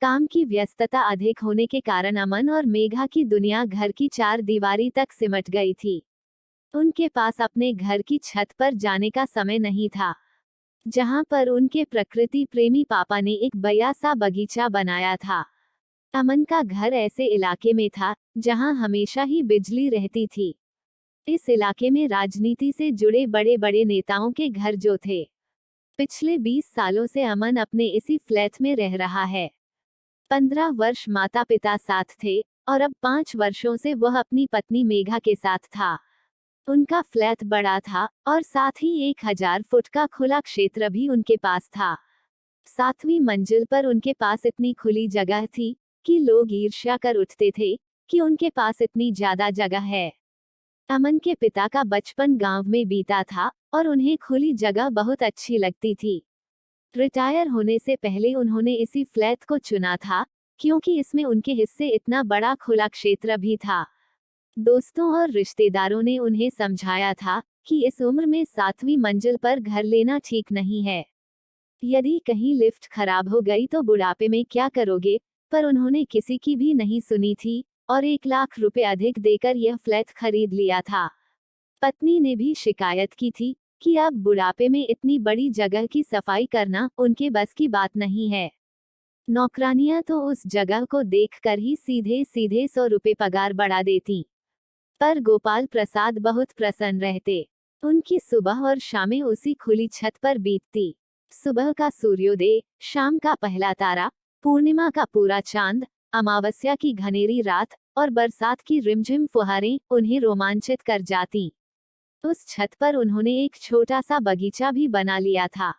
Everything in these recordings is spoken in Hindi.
काम की व्यस्तता अधिक होने के कारण अमन और मेघा की दुनिया घर की चार दीवारी तक सिमट गई थी। उनके पास अपने घर की छत पर जाने का समय नहीं था, जहां पर उनके प्रकृति प्रेमी पापा ने एक बया सा बगीचा बनाया था। अमन का घर ऐसे इलाके में था जहां हमेशा ही बिजली रहती थी। इस इलाके में राजनीति से जुड़े बड़े बड़े नेताओं के घर जो थे। पिछले 20 सालों से अमन अपने इसी फ्लैट में रह रहा है। 15 वर्ष माता पिता साथ थे और अब 5 वर्षों से वह अपनी पत्नी मेघा के साथ था। उनका फ्लैट बड़ा था और साथ ही 1000 फुट का खुला क्षेत्र भी उनके पास था। 7वीं मंजिल पर उनके पास इतनी खुली जगह थी कि लोग ईर्ष्या कर उठते थे कि उनके पास इतनी ज्यादा जगह है। अमन के पिता का बचपन गांव में बीता था और उन्हें खुली जगह बहुत अच्छी लगती थी। रिटायर होने से पहले उन्होंने इसी फ्लैट को चुना था क्योंकि इसमें उनके हिस्से इतना बड़ा खुला क्षेत्र भी था। दोस्तों और रिश्तेदारों ने उन्हें समझाया था कि इस उम्र में 7वीं मंजिल पर घर लेना ठीक नहीं है। यदि कहीं लिफ्ट खराब हो गई तो बुढ़ापे में क्या करोगे, पर उन्होंने किसी की भी नहीं सुनी थी और 1 लाख रुपए अधिक देकर यह फ्लैट खरीद लिया था। पत्नी ने भी शिकायत की थी कि अब बुढ़ापे में इतनी बड़ी जगह की सफाई करना उनके बस की बात नहीं है। नौकरानियां तो उस जगह को देखकर ही सीधे सीधे 100 रुपए पगार बढ़ा देती। पर गोपाल प्रसाद बहुत प्रसन्न रहते। उनकी सुबह और शामें उसी खुली छत पर बीतती। सुबह का सूर्योदय, शाम का पहला तारा, पूर्णिमा का पूरा चांद, अमावस्या की घनेरी रात और बरसात की रिमझिम फुहारें उन्हें रोमांचित कर जाती। उस छत पर उन्होंने एक छोटा सा बगीचा भी बना लिया था।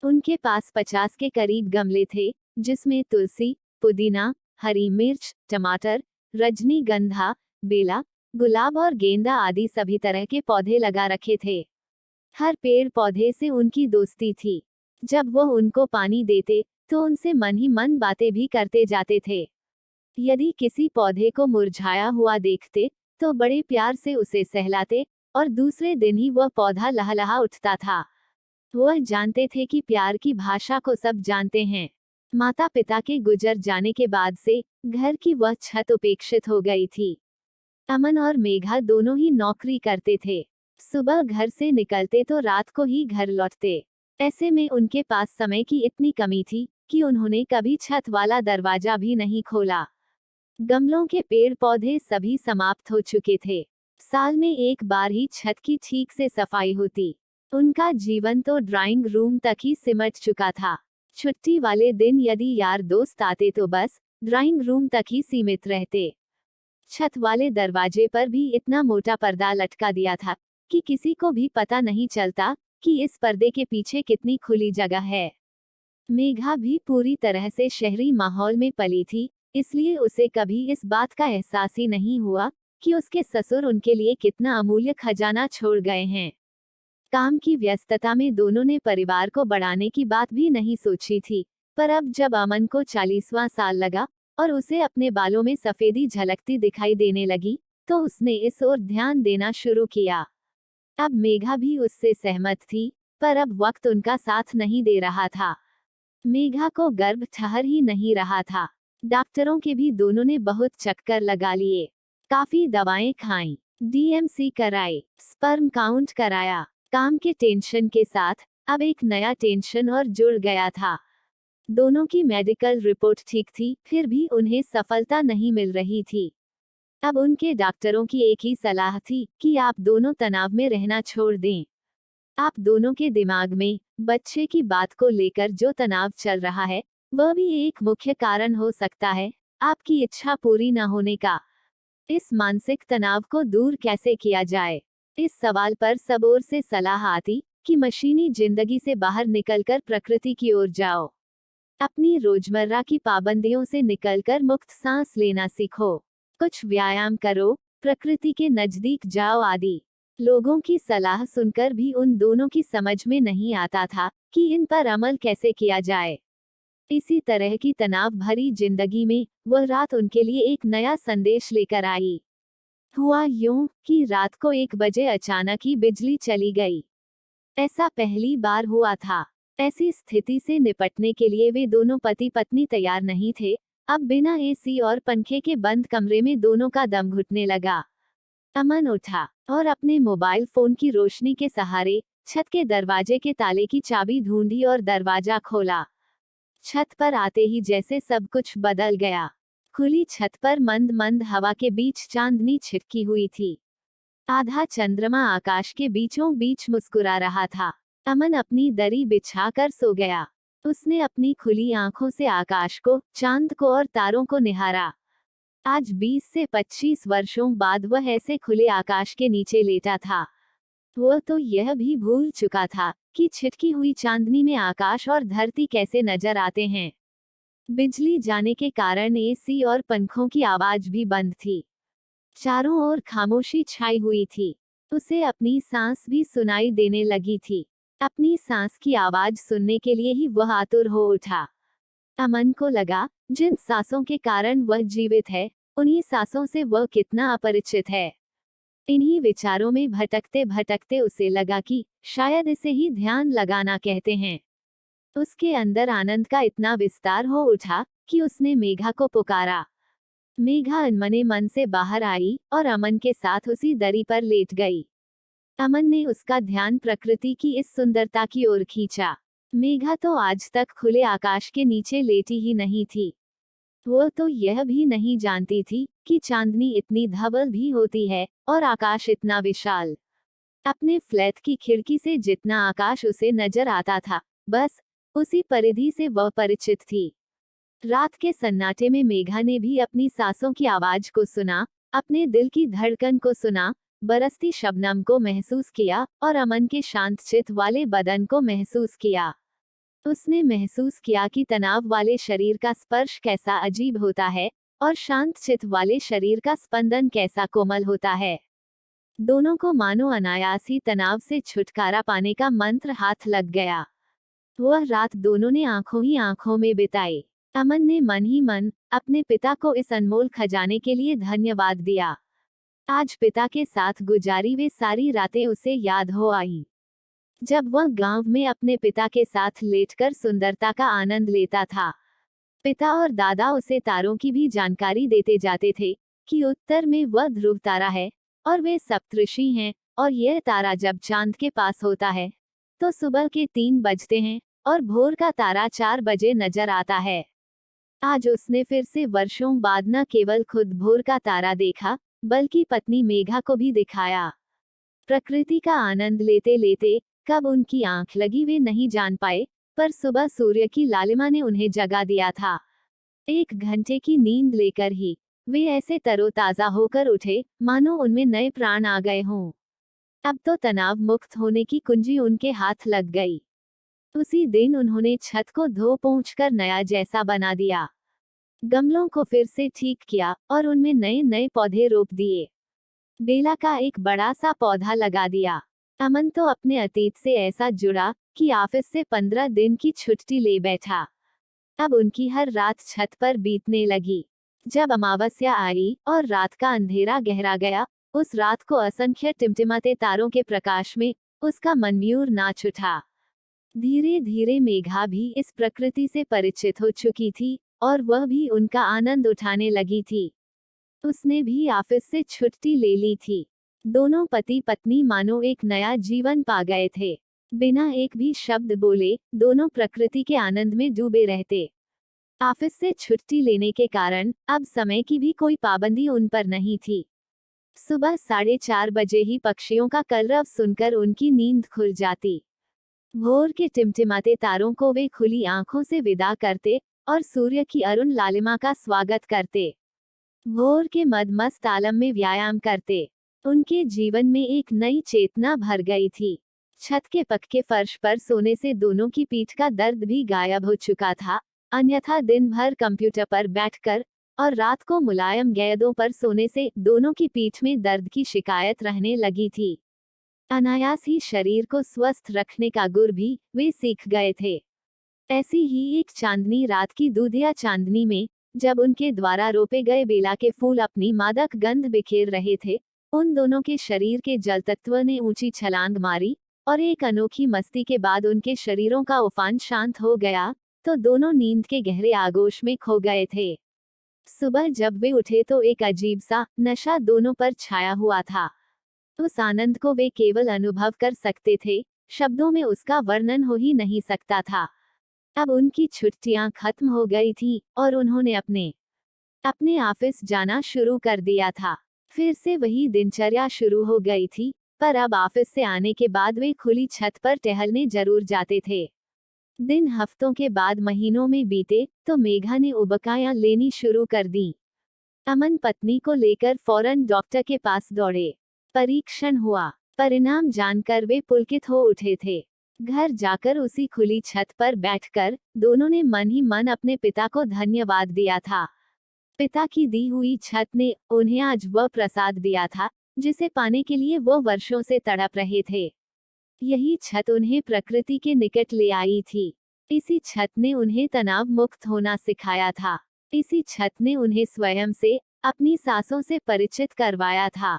उनके पास 50 के करीब गमले थे, जिसमें तुलसी, पुदीना, हरी मिर्च, टमाटर, रजनीगंधा, बेला, गुलाब और गेंदा आदि सभी तरह के पौधे लगा रखे थे। हर पेड़ पौधे से उनकी दोस्ती थी। जब वह उनको पानी देते तो उनसे मन ही मन बातें भी करते जाते थे। यदि किसी पौधे को मुरझाया हुआ देखते तो बड़े प्यार से उसे सहलाते और दूसरे दिन ही वह पौधा लहलहा उठता था। वह जानते थे कि प्यार की भाषा को सब जानते हैं। माता पिता के गुजर जाने के बाद से घर की वह छत उपेक्षित हो गई थी। अमन और मेघा दोनों ही नौकरी करते थे। सुबह घर से निकलते तो रात को ही घर लौटते। ऐसे में उनके पास समय की इतनी कमी थी कि उन्होंने कभी छत वाला दरवाजा भी नहीं खोला। गमलों के पेड़ पौधे सभी समाप्त हो चुके थे। साल में एक बार ही छत की ठीक से सफाई होती। उनका जीवन तो ड्राइंग रूम तक ही सिमट चुका था। छुट्टी वाले दिन यदि यार दोस्त आते तो बस ड्राइंग रूम तक ही सीमित रहते। छत वाले दरवाजे पर भी इतना मोटा पर्दा लटका दिया था कि किसी को भी पता नहीं चलता कि इस पर्दे के पीछे कितनी खुली जगह है। मेघा भी पूरी तरह से शहरी माहौल में पली थी, इसलिए उसे कभी इस बात का एहसास ही नहीं हुआ कि उसके ससुर उनके लिए कितना अमूल्य खजाना छोड़ गए हैं। काम की व्यस्तता में दोनों ने परिवार को बढ़ाने की बात भी नहीं सोची थी, पर अब जब अमन को 40वां साल लगा और उसे अपने बालों में सफेदी झलकती दिखाई देने लगी, तो उसने इस ओर ध्यान देना शुरू किया। अब मेघा भी उससे सहमत थी, पर अब वक्त उनका साथ नहीं दे रहा था। मेघा को गर्भ ठहर ही नहीं रहा था। डॉक्टरों के भी दोनों ने बहुत चक्कर लगा लिए। काफी दवाएं खाईं, डीएमसी कराई, स्पर्म काउंट कराया। काम के टेंशन के साथ अब एक नया टेंशन और जुड़ गया था। दोनों की मेडिकल रिपोर्ट ठीक थी, फिर भी उन्हें सफलता नहीं मिल रही थी। अब उनके डॉक्टरों की एक ही सलाह थी कि आप दोनों तनाव में रहना छोड़ दें। आप दोनों के दिमाग में बच्चे की बात को लेकर जो तनाव चल रहा है, वह भी एक मुख्य कारण हो सकता है आपकी इच्छा पूरी न होने का। इस मानसिक तनाव को दूर कैसे किया जाए? इस सवाल पर सब ओर से सलाह आती कि मशीनी जिंदगी से बाहर निकलकर प्रकृति की ओर जाओ। अपनी रोजमर्रा की पाबंदियों से निकलकर मुक्त सांस लेना सीखो। कुछ व्यायाम करो, प्रकृति के नजदीक जाओ आदि। लोगों की सलाह सुनकर भी उन दोनों की समझ में नहीं आता था कि इन पर अमल कैसे किया जाए। इसी तरह की तनाव भरी जिंदगी में वह रात उनके लिए एक नया संदेश लेकर आई। हुआ यूं कि रात को 1 बजे अचानक ही बिजली चली गई। ऐसा पहली बार हुआ था। ऐसी स्थिति से निपटने के लिए वे दोनों पति पत्नी तैयार नहीं थे। अब बिना एसी और पंखे के बंद कमरे में दोनों का दम घुटने लगा। अमन उठा और अपने मोबाइल फोन की रोशनी के सहारे छत के दरवाजे के ताले की चाबी ढूंढी और दरवाजा खोला। छत पर आते ही जैसे सब कुछ बदल गया। खुली छत पर मंद मंद हवा के बीच चांदनी छिटकी हुई थी। आधा चंद्रमा आकाश के बीचों बीच मुस्कुरा रहा था। अमन अपनी दरी बिछाकर सो गया। उसने अपनी खुली आंखों से आकाश को, चांद को और तारों को निहारा। आज 20 से 25 वर्षों बाद वह ऐसे खुले आकाश के नीचे लेटा था। वह तो यह भी भूल चुका था कि छिटकी हुई चांदनी में आकाश और धरती कैसे नजर आते हैं। बिजली जाने के कारण एसी और पंखों की आवाज भी बंद थी। चारों ओर खामोशी छाई हुई थी। उसे अपनी सांस भी सुनाई देने लगी थी। अपनी सांस की आवाज सुनने के लिए ही वह आतुर हो उठा। अमन को लगा, जिन सांसों के कारण वह जीवित है, उन्हीं सांसों से वह कितना अपरिचित है। इन्हीं विचारों में भटकते भटकते उसे लगा कि शायद इसे ही ध्यान लगाना कहते हैं। उसके अंदर आनंद का इतना विस्तार हो उठा कि उसने मेघा को पुकारा। मेघा अनमने मन से बाहर आई और अमन के साथ उसी दरी पर लेट गई। अमन ने उसका ध्यान प्रकृति की इस सुंदरता की ओर खींचा। मेघा तो आज तक खुले आकाश के नीचे लेटी ही नहीं थी। वो तो यह भी नहीं जानती थी कि चांदनी इतनी धवल भी होती है और आकाश इतना विशाल। अपने फ्लैट की खिड़की से जितना आकाश उसे नजर आता था, बस उसी परिधि से वह परिचित थी। रात के सन्नाटे में मेघा ने भी अपनी सांसों की आवाज को सुना, अपने दिल की धड़कन को सुना, बरसती शबनम को महसूस किया और अमन के शांत चित वाले बदन को महसूस किया। उसने महसूस किया कि तनाव वाले शरीर का स्पर्श कैसा अजीब होता है और शांत चित वाले शरीर का स्पंदन कैसा कोमल होता है। दोनों को मानो अनायास ही तनाव से छुटकारा पाने का मंत्र हाथ लग गया। वह रात दोनों ने आंखों ही आंखों में बिताई। अमन ने मन ही मन अपने पिता को इस अनमोल खजाने के लिए धन्यवाद दिया। आज पिता के साथ गुजारी वे सारी रातें उसे याद हो आई। जब वह गांव में अपने पिता के साथ लेटकर सुंदरता का आनंद लेता था। पिता और दादा उसे तारों की भी जानकारी देते जाते थे कि उत्तर में वह ध्रुव तारा है और वे सप्तऋषि हैं, और यह तारा जब चांद के पास होता है तो सुबह के 3 बजते हैं और भोर का तारा 4 बजे नजर आता है। आज उसने फिर से वर्षों बाद न केवल खुद भोर का तारा देखा, बल्कि पत्नी मेघा को भी दिखाया। प्रकृति का आनंद लेते लेते कब उनकी आंख लगी वे नहीं जान पाए, पर सुबह सूर्य की लालिमा ने उन्हें जगा दिया था। 1 घंटे की नींद लेकर ही वे ऐसे तरोताजा होकर उठे मानो उनमें नए प्राण आ गए हों। अब तो तनाव मुक्त होने की कुंजी उनके हाथ लग गई। उसी दिन उन्होंने छत को धो पोंछ कर नया जैसा बना दिया। गमलों को फिर से ठीक किया और उनमें नए नए पौधे रोप दिए। बेला का एक बड़ा सा पौधा लगा दिया। अमन तो अपने अतीत से ऐसा जुड़ा कि ऑफिस से 15 दिन की छुट्टी ले बैठा। अब उनकी हर रात छत पर बीतने लगी। जब अमावस्या आई और रात का अंधेरा गहरा गया, उस रात को असंख्य टिमटिमाते तारों के प्रकाश में उसका मनमयूर नाच उठा। धीरे धीरे मेघा भी इस प्रकृति से परिचित हो चुकी थी और वह भी उनका आनंद उठाने लगी थी। उसने भी ऑफिस से छुट्टी ले ली थी। दोनों पति पत्नी मानो एक नया जीवन पा गए थे। बिना एक भी शब्द बोले दोनों प्रकृति के आनंद में डूबे रहते। ऑफिस से छुट्टी लेने के कारण अब समय की भी कोई पाबंदी उन पर नहीं थी। सुबह 4:30 बजे ही पक्षियों का कलरव सुनकर उनकी नींद खुल जाती। भोर के टिमटिमाते तारों को वे खुली आंखों से विदा करते और सूर्य की अरुण लालिमा का स्वागत करते। भोर के मदमस्त आलम में व्यायाम करते। उनके जीवन में एक नई चेतना भर गई थी। छत के पक्के फर्श पर सोने से दोनों की पीठ का दर्द भी गायब हो चुका था, अन्यथा दिन भर कंप्यूटर पर बैठकर और रात को मुलायम गेंदों पर सोने से दोनों की पीठ में दर्द की शिकायत रहने लगी थी। अनायास ही शरीर को स्वस्थ रखने का गुर भी वे सीख गए थे। ऐसी ही एक चांदनी रात की दूधिया चांदनी में, जब उनके द्वारा रोपे गए बेला के फूल अपनी मादक गंध बिखेर रहे थे, उन दोनों के शरीर के जल तत्व ने ऊंची छलांग मारी और एक अनोखी मस्ती के बाद उनके शरीरों का उफान शांत हो गया, तो दोनों नींद के गहरे आगोश में खो गए थे। सुबह जब वे उठे तो एक अजीब सा नशा दोनों पर छाया हुआ था। उस आनंद को वे केवल अनुभव कर सकते थे, शब्दों में उसका वर्णन हो ही नहीं सकता था। अब उनकी छुट्टियां खत्म हो गई थी और उन्होंने अपने अपने ऑफिस जाना शुरू कर दिया था। फिर से वही दिनचर्या शुरू हो गई थी, पर अब ऑफिस से आने के बाद वे खुली छत पर टहलने जरूर जाते थे। दिन हफ्तों के बाद महीनों में बीते तो मेघा ने उबकायां लेनी शुरू कर दी। अमन पत्नी को लेकर फौरन डॉक्टर के पास दौड़े। परीक्षण हुआ। परिणाम जानकर वे पुलकित हो उठे थे। घर जाकर उसी खुली छत पर बैठकर दोनों ने मन ही मन अपने पिता को धन्यवाद दिया था। पिता की दी हुई छत ने उन्हें आज वह प्रसाद दिया था जिसे पाने के लिए वो वर्षों से तड़प रहे थे। यही छत उन्हें प्रकृति के निकट ले आई थी। इसी छत ने उन्हें तनाव मुक्त होना सिखाया था। इसी छत ने उन्हें स्वयं से, अपनी सांसों से परिचित करवाया था।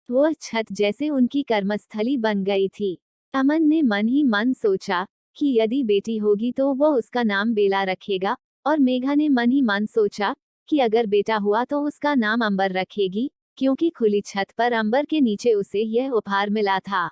वह छत जैसे उनकी कर्मस्थली बन गई थी। अमन ने मन ही मन सोचा कि यदि बेटी होगी तो वह उसका नाम बेला रखेगा, और मेघा ने मन ही मन सोचा कि अगर बेटा हुआ तो उसका नाम अंबर रखेगी, क्योंकि खुली छत पर अंबर के नीचे उसे यह उपहार मिला था।